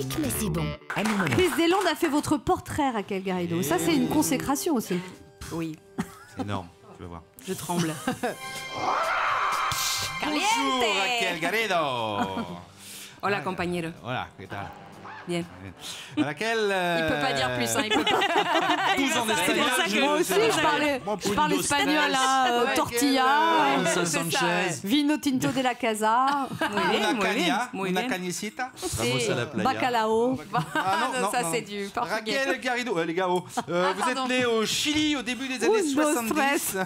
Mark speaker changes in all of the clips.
Speaker 1: chic, mais c'est bon.
Speaker 2: Chris Deslandes a fait votre portrait, Raquel Garrido. Ça, c'est une consécration aussi.
Speaker 3: Oui.
Speaker 4: C'est énorme, tu vas voir.
Speaker 3: Je tremble.
Speaker 4: Bonjour Raquel Garrido.
Speaker 3: Hola, compañero.
Speaker 4: Voilà, ¿qué tal?
Speaker 3: Bien.
Speaker 4: Raquel...
Speaker 3: Il peut pas dire plus, hein, il peut pas.
Speaker 4: 12 ans d'espagnol.
Speaker 2: Moi aussi, je parle espagnol, hein, tortilla,
Speaker 5: Sanchez.
Speaker 2: vino tinto de la casa,
Speaker 4: Una caña,
Speaker 3: muy
Speaker 4: una
Speaker 3: bien.
Speaker 4: cañecita.
Speaker 5: Vamos a la playa.
Speaker 2: bacalao.
Speaker 3: Ça, c'est du portugais.
Speaker 4: Raquel Garrido, les gars, vous êtes né au Chili au début des années 70.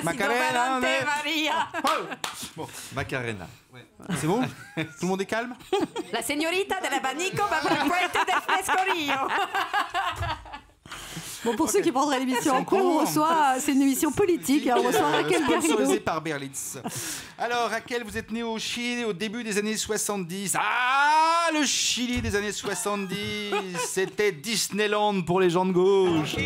Speaker 4: Macarena,
Speaker 3: Maria.
Speaker 4: Bon,
Speaker 5: Macarena.
Speaker 4: c'est bon? Tout le monde est calme?
Speaker 3: La señorita de l'abanico va pour le puente del frescorillo.
Speaker 2: Bon, pour ceux qui prendraient l'émission en cours, on reçoit, c'est une émission politique, on reçoit Raquel
Speaker 4: Sponsorisé
Speaker 2: Garrido.
Speaker 4: par Berlitz. Alors, Raquel, vous êtes née au Chili au début des années 70. Ah, le Chili des années 70, c'était Disneyland pour les gens de gauche.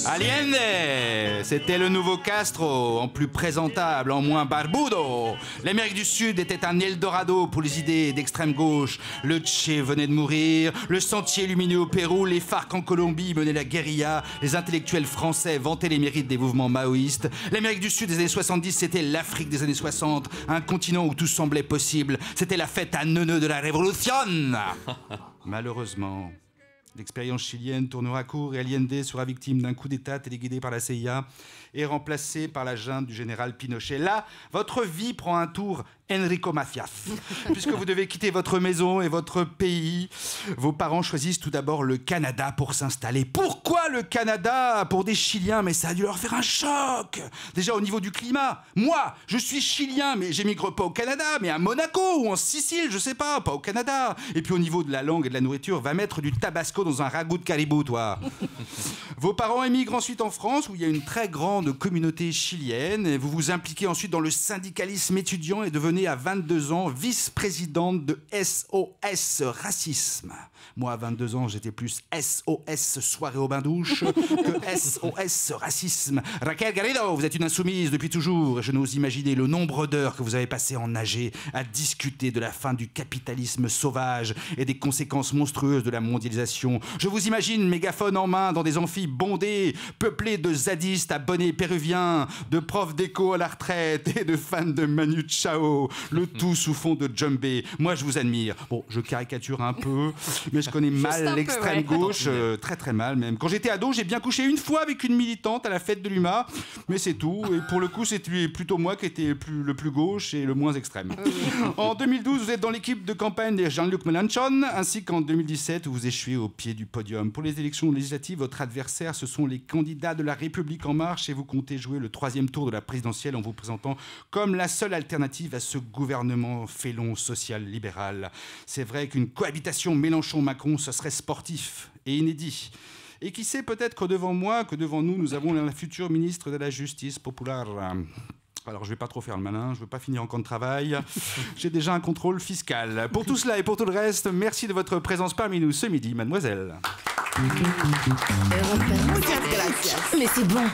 Speaker 4: Allende, c'était le nouveau Castro, en plus présentable, en moins barbudo. L'Amérique du Sud était un Eldorado pour les idées d'extrême gauche. Le Che venait de mourir, le Sentier lumineux au Pérou, les FARC en Colombie menaient la guérilla, les intellectuels français vantaient les mérites des mouvements maoïstes. L'Amérique du Sud des années 70, c'était l'Afrique des années 60, un continent où tout semblait possible. C'était la fête à neuneux de la Révolution. Malheureusement, l'expérience chilienne tournera court et Allende sera victime d'un coup d'État téléguidé par la CIA et remplacé par la junte du général Pinochet. Là, votre vie prend un tour Enrico Macias, puisque vous devez quitter votre maison et votre pays. Vos parents choisissent tout d'abord le Canada pour s'installer. Pourquoi le Canada? Pour des Chiliens, mais ça a dû leur faire un choc. Déjà au niveau du climat. Moi, je suis chilien, mais j'émigre pas au Canada, mais à Monaco ou en Sicile, je sais pas au Canada. Et puis au niveau de la langue et de la nourriture, va mettre du tabasco dans un ragoût de caribou, toi. Vos parents émigrent ensuite en France, où il y a une très grande communauté chilienne. Et vous vous impliquez ensuite dans le syndicalisme étudiant et devenez à 22 ans vice-présidente de SOS Racisme. Moi, à 22 ans, j'étais plus SOS Soirée au bain-douche que SOS Racisme. Raquel Garrido, vous êtes une insoumise depuis toujours. Et je n'ose imaginer le nombre d'heures que vous avez passé en nager à discuter de la fin du capitalisme sauvage et des conséquences monstrueuses de la mondialisation. Je vous imagine mégaphone en main dans des amphis bondés, peuplés de zadistes à bonnets péruviens, de profs d'éco à la retraite et de fans de Manu Chao. Le tout sous fond de Djembé. Moi, je vous admire. Bon, je caricature un peu, mais je connais mal l'extrême gauche, très très mal même. Quand j'étais ado, j'ai bien couché une fois avec une militante à la fête de l'UMA, mais c'est tout. Et pour le coup, c'était plutôt moi qui étais le plus gauche et le moins extrême. En 2012, vous êtes dans l'équipe de campagne de Jean-Luc Mélenchon, ainsi qu'en 2017, où vous échouez au pied du podium. Pour les élections législatives, votre adversaire, ce sont les candidats de la République En Marche, et vous comptez jouer le 3e tour de la présidentielle en vous présentant comme la seule alternative à ce gouvernement félon social-libéral. C'est vrai qu'une cohabitation Mélenchon-Macron, ce serait sportif et inédit. Et qui sait, peut-être que devant moi, que devant nous, nous avons la future ministre de la Justice populaire. Alors, je ne vais pas trop faire le malin, je ne veux pas finir en camp de travail. J'ai déjà un contrôle fiscal. Pour tout cela et pour tout le reste, merci de votre présence parmi nous ce midi, mademoiselle.
Speaker 1: Mais c'est bon.